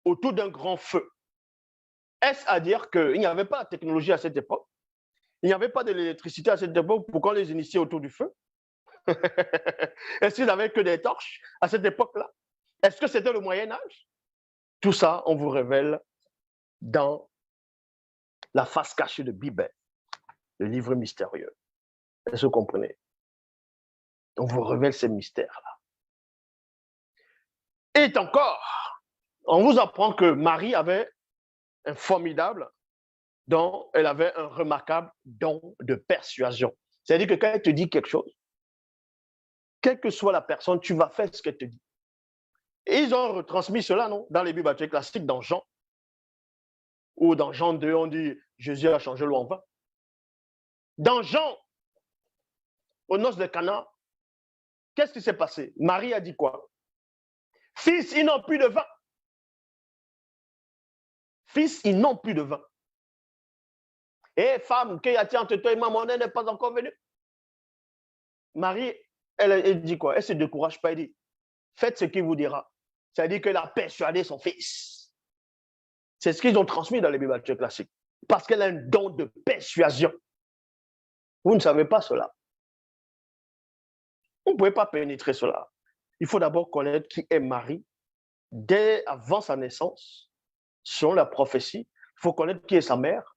autour d'un grand feu. Est-ce à dire qu'il n'y avait pas de technologie à cette époque? Il n'y avait pas d'électricité à cette époque pour qu'on les initie autour du feu? Est-ce qu'ils n'avaient que des torches à cette époque-là? Est-ce que c'était le Moyen-Âge? Tout ça, on vous révèle dans la face cachée de Bible, le livre mystérieux. Est-ce que vous comprenez? On vous révèle ces mystères-là. Et encore, on vous apprend que Marie avait un formidable don, elle avait un remarquable don de persuasion. C'est-à-dire que quand elle te dit quelque chose, quelle que soit la personne, tu vas faire ce qu'elle te dit. Et ils ont retransmis cela, non? Dans les Bibles classiques, dans Jean, ou dans Jean 2, on dit Jésus a changé l'eau en vin. Dans Jean, aux noces de Cana, qu'est-ce qui s'est passé? Marie a dit quoi? Fils, ils n'ont plus de vin. Fils, ils n'ont plus de vin. Et femme, qu'y a-t-il entre toi et moi? Mon aide n'est pas encore venu. Marie, elle dit quoi? Elle ne se décourage pas, elle dit, faites ce qu'il vous dira. C'est-à-dire qu'elle a persuadé son fils. C'est ce qu'ils ont transmis dans les Bibles classiques. Parce qu'elle a un don de persuasion. Vous ne savez pas cela. Vous ne pouvez pas pénétrer cela. Il faut d'abord connaître qui est Marie dès avant sa naissance, selon la prophétie. Il faut connaître qui est sa mère,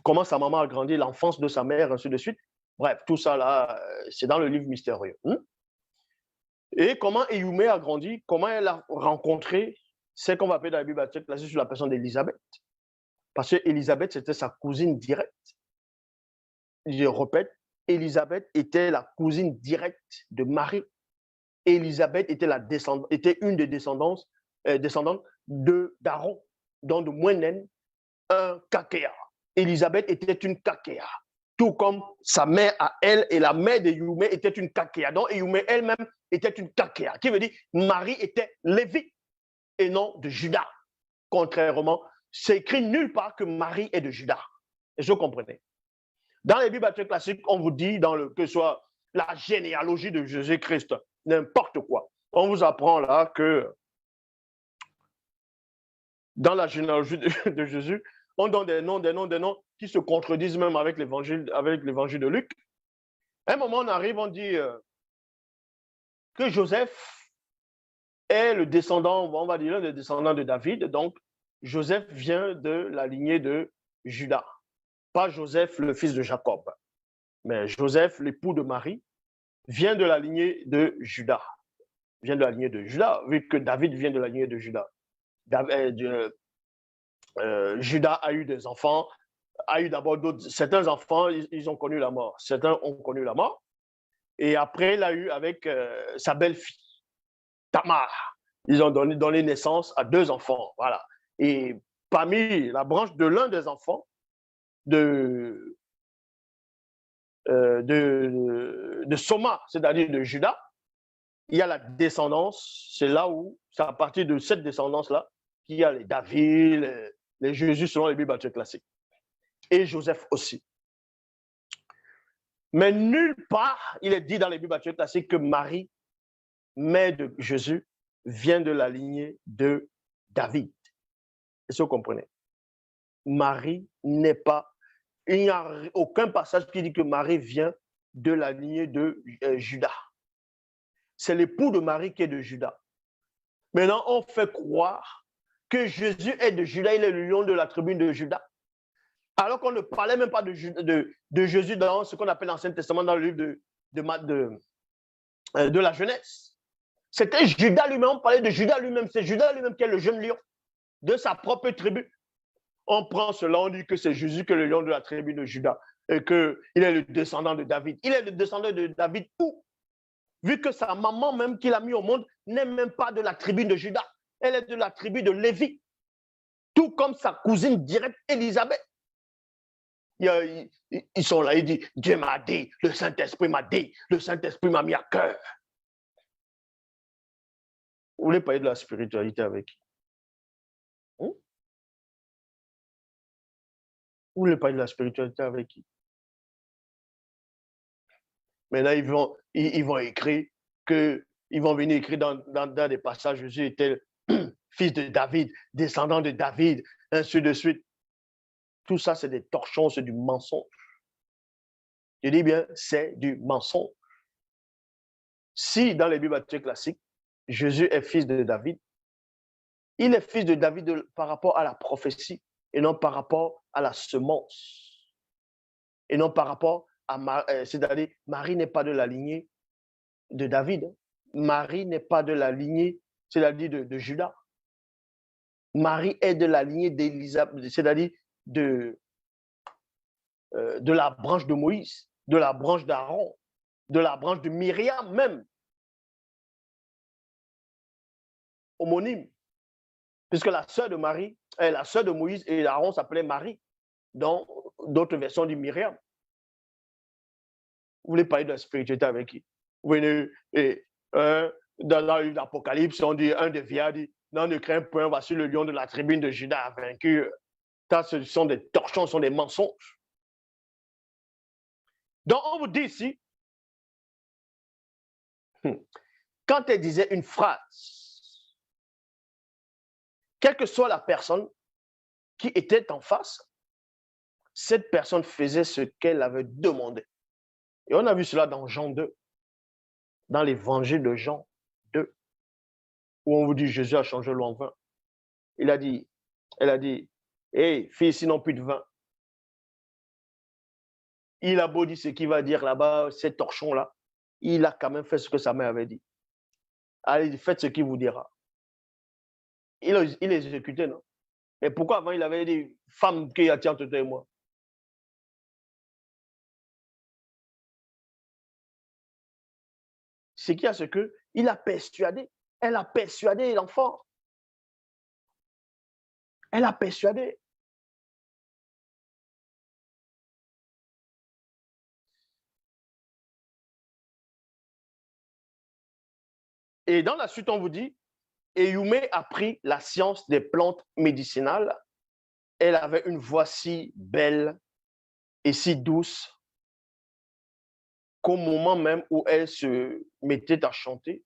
comment sa maman a grandi, l'enfance de sa mère, ainsi de suite. Bref, tout ça là, c'est dans le livre mystérieux. Et comment Éyoumé a grandi, comment elle a rencontré ce qu'on va appeler dans la Bible classée sur la personne d'Élisabeth. Parce que Élisabeth, c'était sa cousine directe. Je répète, Élisabeth était la cousine directe de Marie. Élisabeth était une des descendantes d'Aaron, donc de Moenen, un Kakéa. Élisabeth était une Kakéa, tout comme sa mère à elle et la mère de Éyoumé était une Kakéa. Donc Éyoumé elle-même était une Kakéa, qui veut dire Marie était Lévi et non de Juda. Contrairement, c'est écrit nulle part que Marie est de Juda. Est-ce que vous comprenez? Dans les Bibles classiques, on vous dit, que ce soit la généalogie de Jésus-Christ, n'importe quoi. On vous apprend là que dans la généalogie de Jésus, on donne des noms qui se contredisent même avec l'évangile de Luc. À un moment, on arrive, on dit que Joseph est le descendant, on va dire l'un des descendants de David. Donc, Joseph vient de la lignée de Judas. Pas Joseph, le fils de Jacob, mais Joseph, l'époux de Marie, vient de la lignée de Judas. Vient de la lignée de Judas, vu que David vient de la lignée de Judas. Judas a eu des enfants, a eu d'abord certains enfants, ils ont connu la mort. Certains ont connu la mort. Et après, il a eu avec sa belle-fille, Tamar. Ils ont donné naissance à 2 enfants. Voilà. Et parmi la branche de l'un des enfants de Soma, c'est-à-dire de Judas, il y a la descendance. C'est là où, c'est à partir de cette descendance-là qu'il y a les David, les Jésus selon les Bibles classiques. Et Joseph aussi. Mais nulle part, il est dit dans les Bibles classiques que Marie, mère de Jésus, vient de la lignée de David. Est-ce que vous comprenez? Marie n'est pas... Il n'y a aucun passage qui dit que Marie vient de la lignée de Judas. C'est l'époux de Marie qui est de Judas. Maintenant, on fait croire que Jésus est de Judas, il est le lion de la tribu de Judas. Alors qu'on ne parlait même pas de Jésus dans ce qu'on appelle l'Ancien Testament, dans le livre de la Genèse. C'était Judas lui-même, on parlait de Judas lui-même, c'est Judas lui-même qui est le jeune lion de sa propre tribu. On prend cela, on dit que c'est Jésus qui est le lion de la tribu de Judas et qu'il est le descendant de David. Il est le descendant de David où? Vu que sa maman même qu'il a mis au monde n'est même pas de la tribu de Judas, elle est de la tribu de Lévi, tout comme sa cousine directe Élisabeth. Ils sont là, ils disent, Dieu m'a dit, le Saint-Esprit m'a dit, le Saint-Esprit m'a mis à cœur. Vous voulez parler de la spiritualité avec qui? Vous voulez parler de la spiritualité avec qui? Maintenant, ils vont écrire ils vont venir écrire dans des passages, Jésus était fils de David, descendant de David, ainsi de suite. Tout ça, c'est des torchons, c'est du mensonge. Je dis bien, c'est du mensonge. Si dans les Bibles classiques, Jésus est fils de David, il est fils de David par rapport à la prophétie et non par rapport à la semence. Et non par rapport à c'est-à-dire, Marie n'est pas de la lignée de David. Marie n'est pas de la lignée, c'est-à-dire de Judas. Marie est de la lignée d'Élisabeth, c'est-à-dire de la branche de Moïse, de la branche d'Aaron, de la branche de Myriam même. Homonyme. Puisque la sœur de Marie, la sœur de Moïse et d'Aaron s'appelait Marie, dans d'autres versions du Myriam. Vous voulez parler de la spiritualité avec qui? Vous venez, dans l'Apocalypse, on dit, un des vieillards dit, non, ne crains point, voici le lion de la tribu de Juda a vaincu. Ça, ce sont des torchons, ce sont des mensonges. Donc, on vous dit ici, quand elle disait une phrase, quelle que soit la personne qui était en face, cette personne faisait ce qu'elle avait demandé. Et on a vu cela dans Jean 2, dans l'évangile de Jean 2, où on vous dit Jésus a changé l'eau en vin. Elle a dit, hey, fille, ici non plus de vin. Il a beau dire ce qu'il va dire là-bas, ces torchons-là, il a quand même fait ce que sa mère avait dit. Allez, faites ce qu'il vous dira. Il est exécuté, non? Et pourquoi avant, il avait des femmes qui attirent entre toi et moi? Ce qu'il y a, c'est qu'il a persuadé, elle a persuadé l'enfant. Elle a persuadé. Et dans la suite, on vous dit, Eyumé a pris la science des plantes médicinales. Elle avait une voix si belle et si douce qu'au moment même où elle se mettait à chanter,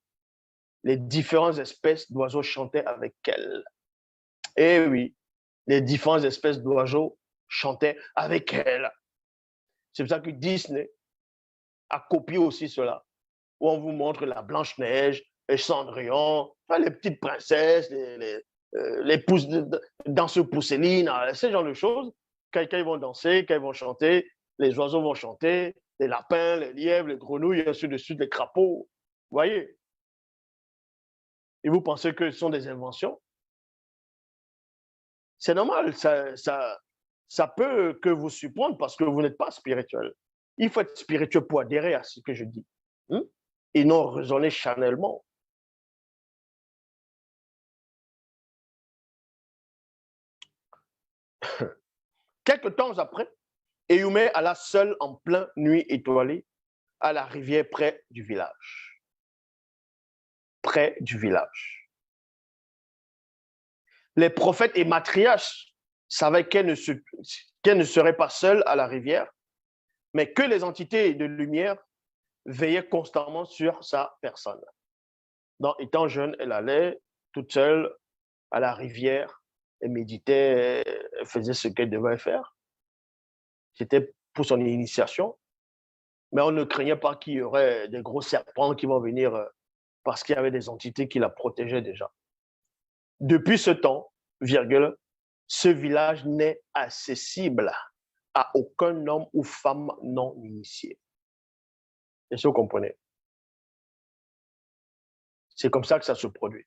les différentes espèces d'oiseaux chantaient avec elle. Et oui, les différentes espèces d'oiseaux chantaient avec elle. C'est pour ça que Disney a copié aussi cela, où on vous montre la Blanche-Neige, les Cendrillon, les petites princesses, les pousses danseuses pousselines, ce genre de choses. Quand ils vont danser, quand ils vont chanter, les oiseaux vont chanter, les lapins, les lièvres, les grenouilles, et ainsi de suite, les crapauds. Vous voyez? Et vous pensez que ce sont des inventions? C'est normal, ça peut que vous surprendre parce que vous n'êtes pas spirituel. Il faut être spirituel pour adhérer à ce que je dis. Hein? Et non raisonner charnellement. Quelques temps après, Eyumé alla seul en pleine nuit étoilée à la rivière près du village. Près du village. Les prophètes et matriarches savaient qu'elle ne serait pas seule à la rivière, mais que les entités de lumière veillaient constamment sur sa personne. Donc, étant jeune, elle allait toute seule à la rivière, elle méditait, elle faisait ce qu'elle devait faire. C'était pour son initiation, mais on ne craignait pas qu'il y aurait des gros serpents qui vont venir parce qu'il y avait des entités qui la protégeaient déjà. Depuis ce temps, virgule, ce village n'est accessible à aucun homme ou femme non initié. Est-ce que vous comprenez? C'est comme ça que ça se produit.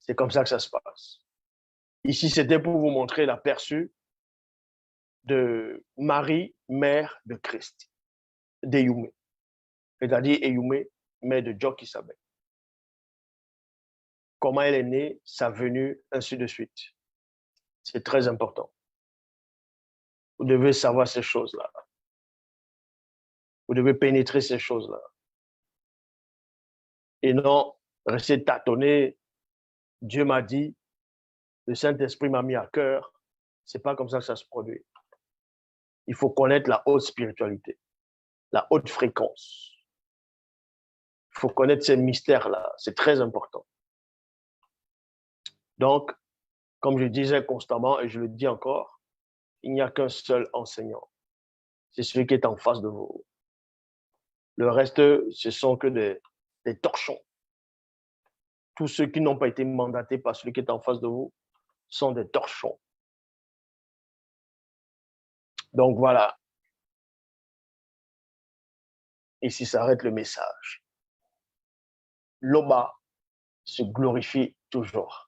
C'est comme ça que ça se passe. Ici, c'était pour vous montrer l'aperçu de Marie, mère de Christ, d'Eyumé. C'est-à-dire Eyumé, mère de Djokisabé. Comment elle est née, sa venue, ainsi de suite. C'est très important. Vous devez savoir ces choses-là. Vous devez pénétrer ces choses-là. Et non rester tâtonner. Dieu m'a dit, le Saint-Esprit m'a mis à cœur. C'est pas comme ça que ça se produit. Il faut connaître la haute spiritualité, la haute fréquence. Il faut connaître ces mystères-là. C'est très important. Donc, comme je disais constamment, et je le dis encore, il n'y a qu'un seul enseignant. C'est celui qui est en face de vous. Le reste, ce sont que des torchons. Tous ceux qui n'ont pas été mandatés par celui qui est en face de vous sont des torchons. Donc voilà. Ici s'arrête le message. L'Oba se glorifie toujours.